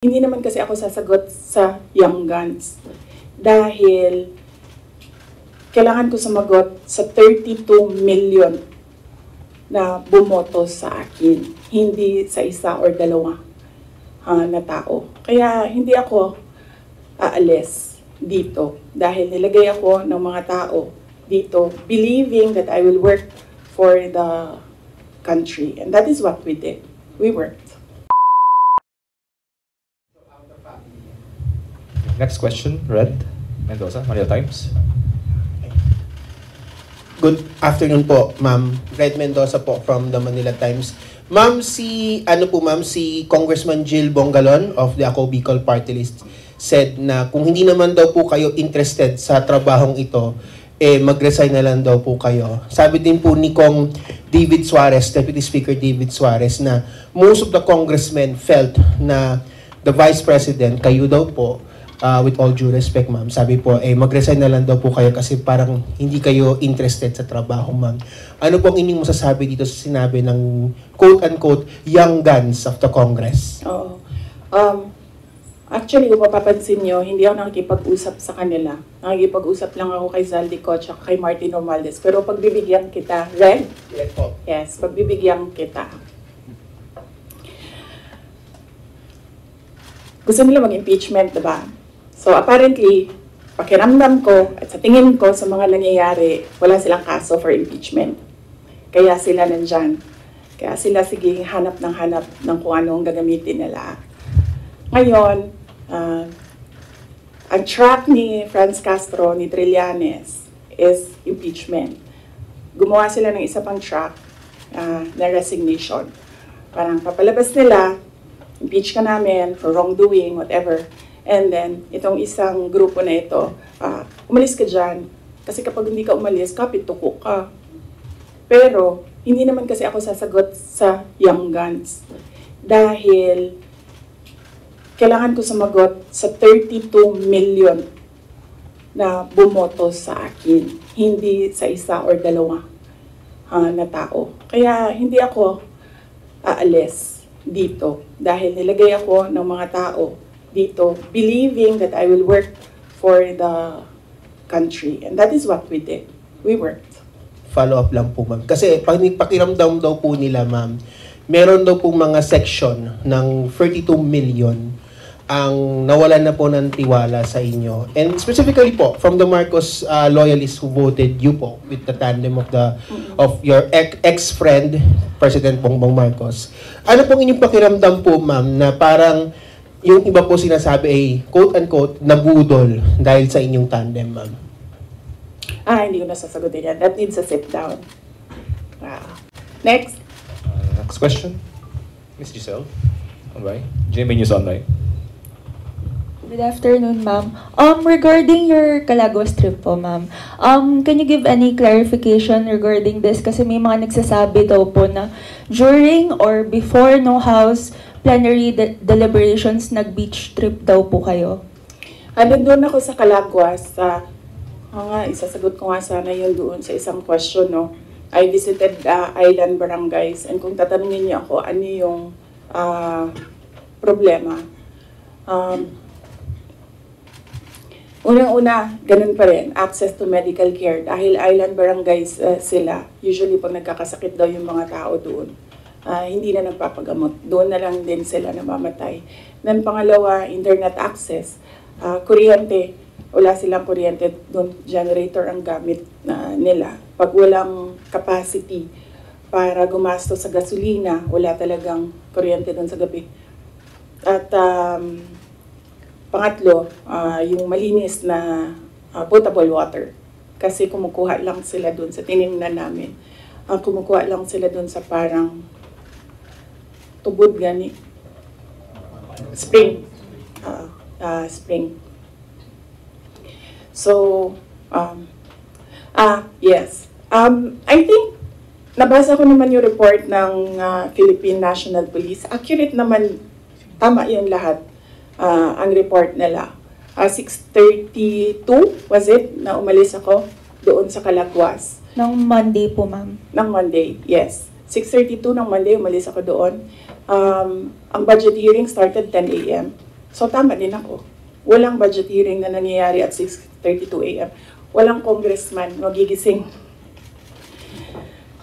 Hindi naman kasi ako sasagot sa Young Guns dahil kailangan ko sumagot sa 32 million na bumoto sa akin, hindi sa isa or dalawa na tao. Kaya hindi ako aalis dito dahil nilagay ako ng mga tao dito believing that I will work for the country. And that is what we did. We worked. Next question, Red Mendoza, Manila Times. Good afternoon po, Ma'am. Red Mendoza po from the Manila Times. Ma'am, si Congressman Jill Bongalon of the Ako Bicol Party List said na kung hindi naman daw po kayo interested sa trabahong ito, mag-resign na lang daw po kayo. Sabi din po ni Kong David Suarez, Deputy Speaker David Suarez, na most of the congressmen felt na the Vice President, kayo daw po, with all due respect, ma'am, sabi po, mag-resign na lang daw po kayo kasi parang hindi kayo interested sa trabaho, ma'am. Ano po ang inyong masasabi dito sa sinabi ng quote-unquote young guns of the Congress? Oo. Actually, kung mapapansin nyo, hindi ako nakikipag-usap sa kanila. Nakikipag-usap lang ako kay Zaldico at kay Martin Romualdez. Pero pagbibigyan kita, Red? Yes po. Yes, pagbibigyan kita. Gusto nila mag-impeachment, diba? So apparently, pakiramdam ko at sa tingin ko sa mga nangyayari, wala silang kaso for impeachment. Kaya sila nandyan. Kaya sila sige hanap ng kung anong gagamitin nila. Ngayon, ang track ni Franz Castro, ni Trillanes, is impeachment. Gumawa sila ng isa pang track na resignation. Parang papalabas nila, impeach ka namin for wrongdoing, whatever. And then, itong isang grupo na ito, umalis ka dyan. Kasi kapag hindi ka umalis, kapit-tuko ka. Pero, hindi naman kasi ako sasagot sa Young Guns. Dahil, kailangan ko sumagot sa 32 million na bumoto sa akin, hindi sa isa or dalawa na tao. Kaya, hindi ako aalis dito dahil nilagay ako ng mga tao dito believing that I will work for the country. And that is what we did. We worked. Follow up lang po, ma'am. Kasi pakiramdam daw po nila, ma'am, meron daw po mga section ng 32 million ang nawalan na po ng tiwala sa inyo. And specifically po, from the Marcos loyalists who voted you po with the tandem of your ex-friend, President Bongbong Marcos. Ano pong inyong pakiramdam po, ma'am, na parang yung iba po sinasabi ay quote-unquote nabudol dahil sa inyong tandem, ma'am? Hindi ko nasasagutin yan. That needs a sit down. Next. Next question, Ms. Giselle. Online. GMA News Online. Good afternoon, ma'am. Regarding your Calaguas trip po, ma'am, can you give any clarification regarding this? Kasi may mga nagsasabi daw po na during or before no House plenary deliberations, nag-beach trip daw po kayo. Doon ako sa Calaguas. Isasagot ko nga sana yun doon sa isang question, no? I visited island barangays and kung tatanungin niyo ako ano yung problema, unang-una, ganun pa rin, access to medical care. Dahil island barangays sila, usually pag nagkakasakit daw yung mga tao doon, hindi na nagpapagamot. Doon na lang din sila namamatay. Then pangalawa, internet access. Kuryente, wala silang kuryente doon. Generator ang gamit nila. Pag walang capacity para gumasto sa gasolina, wala talagang kuryente doon sa gabi. At pangatlo, yung malinis na potable water. Kasi kumukuha lang sila doon sa tinignan namin. Kumukuha lang sila doon sa parang tubod gani. Spring. Spring. So, yes. I think, nabasa ko naman yung report ng Philippine National Police. Accurate naman, tama yung lahat. Ang report nila. 6:32 was it na umalis ako doon sa Calaguas. Nung Monday po, ma'am. Ng Monday, yes. 6:32 ng Monday umalis ako doon. Ang budget hearing started 10 a.m. So tama din ako. Walang budget hearing na nangyayari at 6:32 a.m. Walang congressman magigising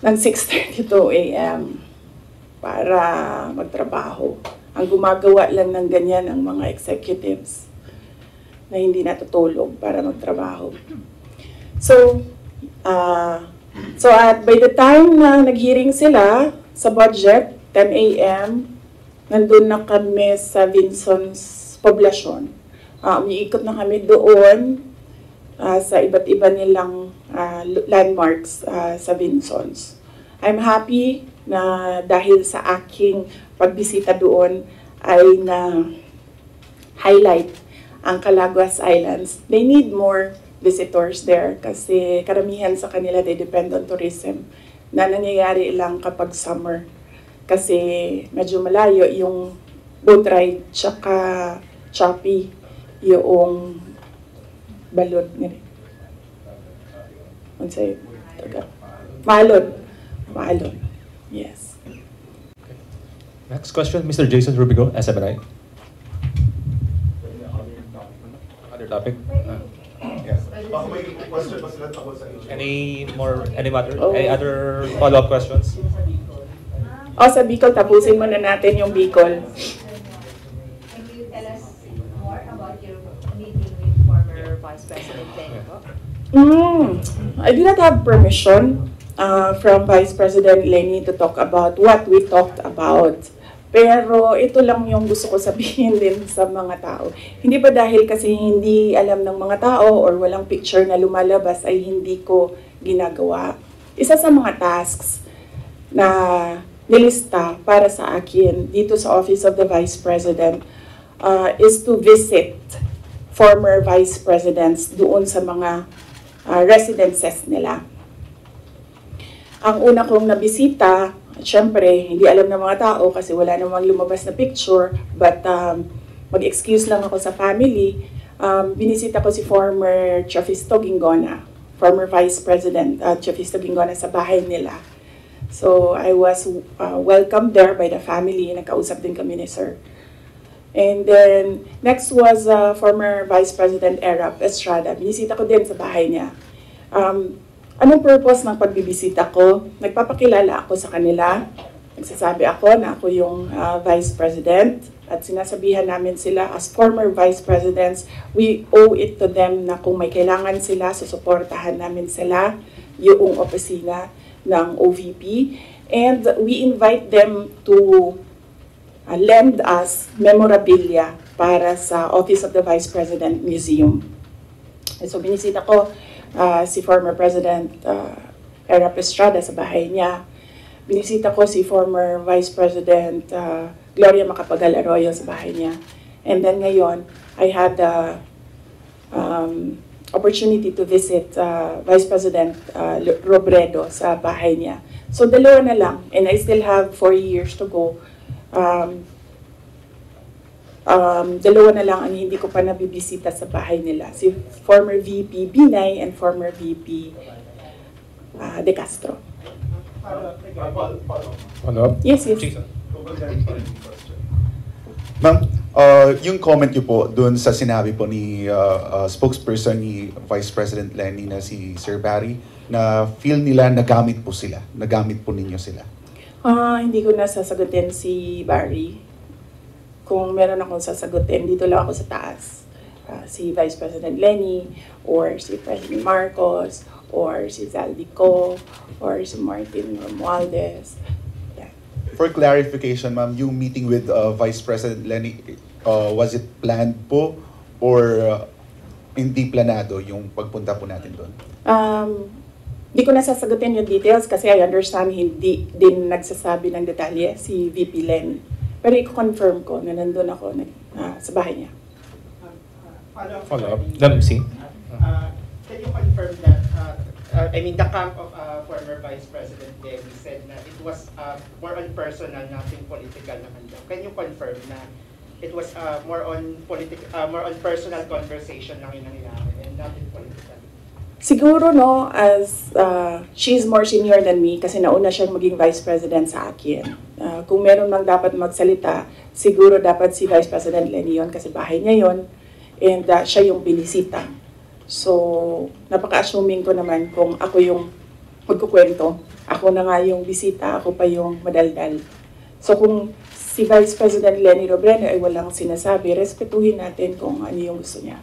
ng 6:32 a.m. para magtrabaho. Ang gumagawa lang ng ganyan ang mga executives na hindi natutulog para magtrabaho. So by the time na nag-hearing sila sa budget, 10 a.m., nandun na kami sa Vinson's poblasyon. Umiikot na kami doon sa iba't iba nilang landmarks sa Vinson's. I'm happy na dahil sa aking pagbisita doon ay na-highlight ang Calaguas Islands. They need more visitors there kasi karamihan sa kanila they depend on tourism na nangyayari lang kapag summer kasi medyo malayo yung boat ride tsaka choppy yung balod nila. Unsay taga Maalon. Yes. Next question, Mr. Jason Rubigo, SMNI. Other topic? Yes. Baka may question pa sila tungkol sa issue. Any other follow-up questions? Sa Bicol, tapusin muna natin yung Bicol. Can you tell us more about your meeting with former Vice President Lenny? I did not have permission from Vice President Lenny to talk about what we talked about. Pero ito lang yung gusto ko sabihin din sa mga tao. Hindi ba dahil kasi hindi alam ng mga tao or walang picture na lumalabas ay hindi ko ginagawa. Isa sa mga tasks na nilista para sa akin dito sa Office of the Vice President is to visit former Vice Presidents doon sa mga residences nila. Ang una kong nabisita, syempre, hindi alam ng mga tao kasi wala namang lumabas na picture, but mag-excuse lang ako sa family. Binisita ko si former Chafisto Gingona, former Vice President Chafisto Gingona sa bahay nila. So I was welcomed there by the family. Nakausap din kami ni Sir. And then, next was former Vice President Erap Estrada. Binisita ko din sa bahay niya. Anong purpose ng pagbibisita ko? Nagpapakilala ako sa kanila. Nagsasabi ako na ako yung Vice President. At sinasabihan namin sila as former Vice Presidents, we owe it to them na kung may kailangan sila, susuportahan namin sila, yung opisina ng OVP. And we invite them to lend us memorabilia para sa Office of the Vice President Museum. So binisita ko si former President Erap Estrada sa bahay niya. Binisita ko si former Vice President Gloria Macapagal Arroyo sa bahay niya. And then ngayon, I had the opportunity to visit Vice President Robredo sa bahay niya. So dalawa na lang, and I still have 4 years to go. Dalawa na lang ang hindi ko pa nabibisita sa bahay nila. Si former VP Binay and former VP De Castro. Follow-up? Yes. Jason. Ma'am, yung comment niyo po doon sa sinabi po ni spokesperson ni Vice President Lenny na si Sir Barry na feel nila nagamit po sila, nagamit po ninyo sila. Hindi ko na sasagutin si Barry. Kung meron akong sasagutin, dito lang ako sa taas. Si Vice President Lenny, or si President Marcos, or si Zaldico, or si Martin Romualdez. Yeah. For clarification, ma'am, yung meeting with Vice President Lenny, was it planned po or hindi planado yung pagpunta po natin doon? Hindi ko na sasagutin yung details kasi I understand hindi din nagsasabi ng detalye si VP Lenny. Pero i-confirm ko na nandun ako sa bahay niya. Follow-up. MC. Can you confirm that, the camp of former Vice President Lenny said na it was more on personal, nothing political naman daw. Can you confirm na it was more on personal conversation lang yung nangyari and nothing political? Siguro, no, as she's more senior than me kasi nauna siyang maging vice president sa akin. Kung meron mang dapat magsalita, siguro dapat si Vice President Lenny yun kasi bahay niya yun and siya yung binisita. So, napaka-assuming ko naman kung ako yung magkukwento. Ako na nga yung bisita, ako pa yung madaldal. So, kung si Vice President Lenny Robredo ay walang sinasabi, respetuhin natin kung ano yung gusto niya.